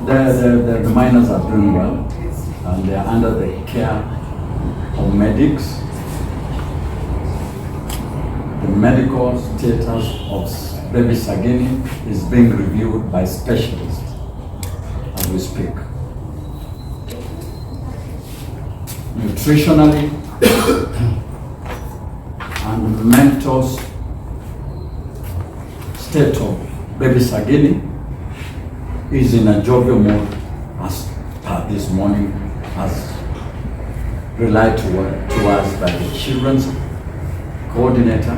The miners are doing well, and they are under the care of medics. The medical status of baby Sagini is being reviewed by specialists as we speak. Nutritionally and mental state of baby Sagini is in a jovial mode as per this morning, as relied to us by the children's coordinator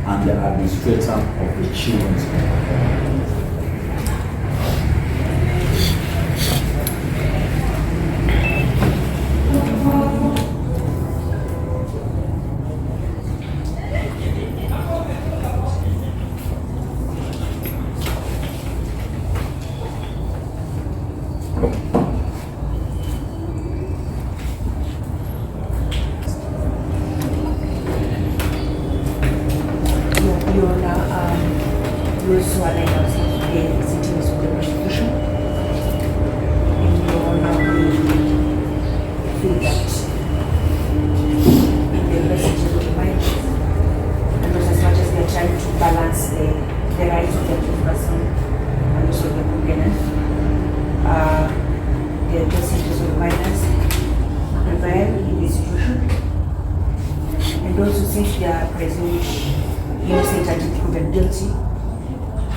and the administrator of the children's home.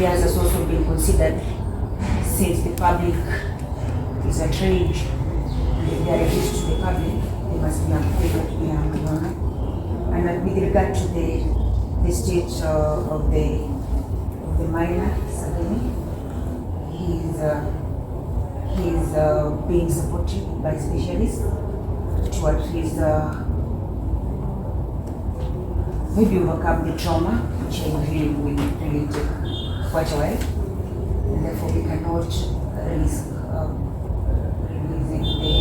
Has also been considered, since the public is a trade and they are released to the public, they must be acquitted beyond the honor. And with regard to the state of the minor, Sagini, he's being supported by specialists to at least maybe overcome the trauma, which I feel will really take quite a while, and therefore we cannot risk releasing the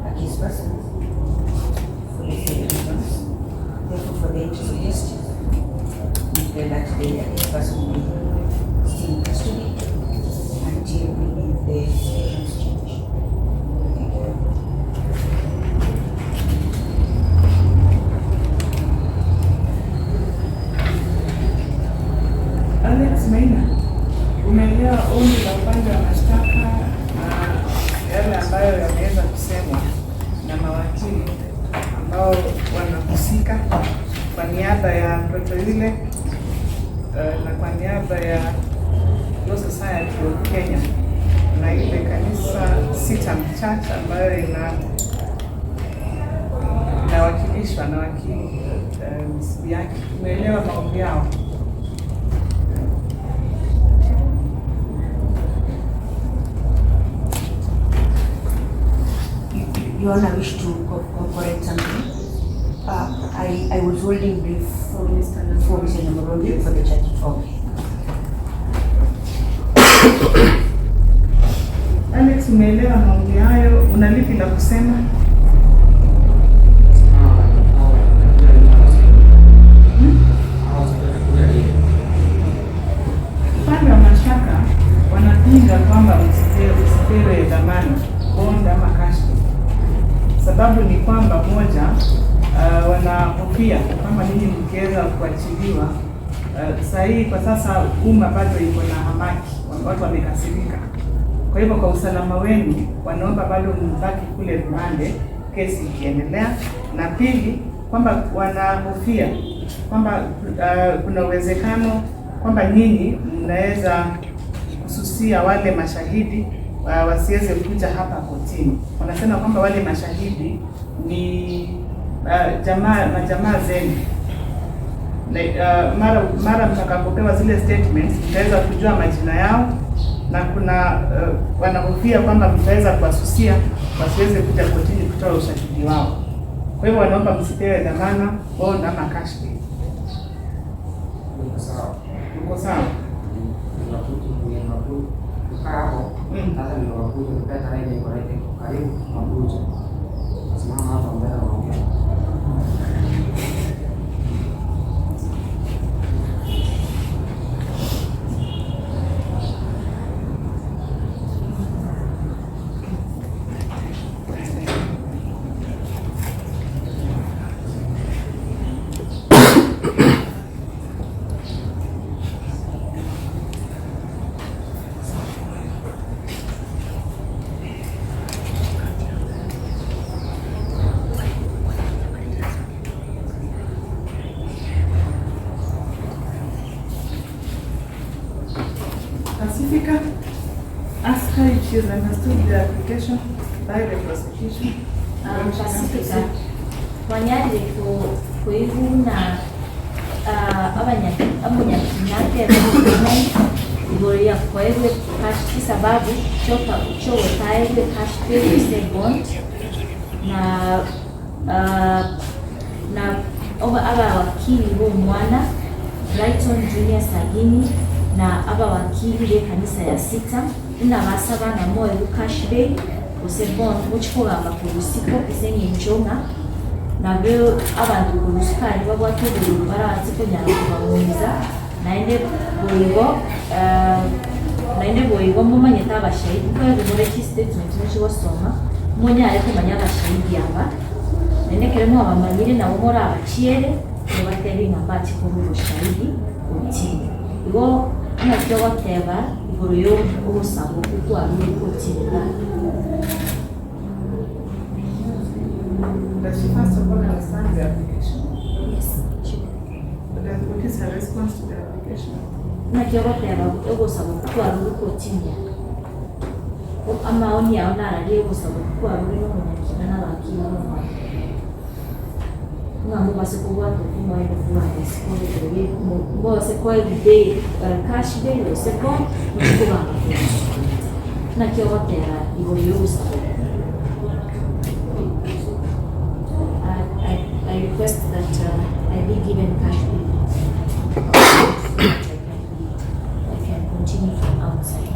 accused persons for the same reasons. Therefore, for the interest of justice, we feel that the accused person will be still in custody until we need the situations change. Thank you. Alex Maina, umeelewa ombi la upande wa mashtaka na yale ambayo yameweza kusemwa na mawakili ambao wanahusika kwa niaba ya mtoto yule na kwa niaba ya Law Society of Kenya na ile kanisa Sita Church ambayo inawakilishwa na wakili msibi yake. Umeelewa maombi yao? Your Honor, I wish to correct something. I was holding brief for Mr. Namorobi for the judge for me. Alex, umeelewa maombi hayo? Una lipi la kusema? Upande wa mashtaka wanapinga kwamba usipewe dhamana, bond ama kashfa. Sababu ni kwamba moja, wanahofia kama nini mkiweza kuachiliwa. Sahihi kwa sasa umma bado iko na hamaki, watu wamekasirika. Kwa hivyo kwa usalama wenu wanaomba bado mbaki kule rumande kesi ikiendelea. Na pili, kwamba wanahofia kwamba kuna uwezekano kwamba nyinyi mnaweza kususia wale mashahidi wasiweze kuja hapa kotini. Wanasema kwamba wale mashahidi ni majamaa zenu. Mara mtakapopewa zile statements mtaweza kujua majina yao, na kuna wanahofia kwamba mtaweza kuwasusia wasiweze kuja kotini kutoa ushahidi wao. Kwa hivyo wanaomba msipewe dhamana, bond ama kashfa. Uko sawa? Sasa ndio wakuja kupata Tarehe iko karibu mabuja. Simama hapa mbele waongea. Pacifica, ask her if she has understood the application by the prosecution. Pacifica, wanyari kuivuna abanyakinake igorya kwaewe kashi sababu chowe taewe kashi pese bond na aba wakili bo mwana Brighton Junior Sagini na aba wakili be kanisa ya sita ina basaba na moyo kashbe usebon muchikogamba kulusiko isenye nchonga na byo abantu kulusukali babwatobulu baratsiko nyara kubamuza naende boigo mumanye tabashahidi kwa muri statement muchibosoma munya ariko manya abashahidi aba naende keremo abamanyire nabo muri abachiere bateri ngambati kuru shahidi utini igo nakyo wateba igoro yo ubusabo kuko ari kutinda. Does she first of all understand the application? Yes, she But what is her response to the application? nakyo wateba ubusabo kuko ari kutinda amaoni yao narari ubusabo kuko ari n'umunyakina n'abakiri ngambo basikuwa tukuma ile kwa school bose kwa day cash day seko kuba na kiotera igo use I request that I be given cash day. I can continue from outside.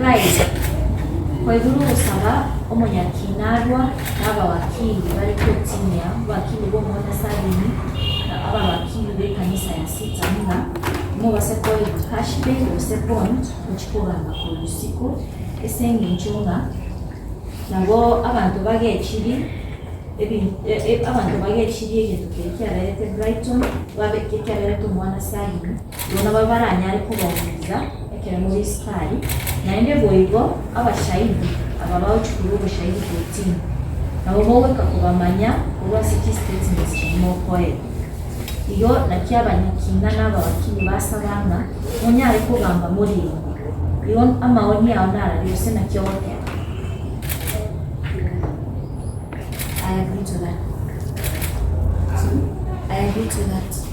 Right. Kwa hivyo usaba omunyakinarwa n'aba wakili bari kutinya wakili bo mwana Sagini na aba wakili be kanisa ya sita nina mo baseko cash pay bond muchikogamba kulusiko esengi nchunga nabo abantu bagekiri abantu bagekiri egetukekerete Brighton babekekerete mwana Sagini bona babaranya ariko bawuza ekere muri skali naende boigo abashahidi ababaho chukuru ubushahidi kutini nabo boweka kubamanya kuba city statements chimo koe iyo nakyabanyakina n'aba wakili basabanga munyare kugamba muri iyo amaoni yao narari yose nakyote. I agree to that.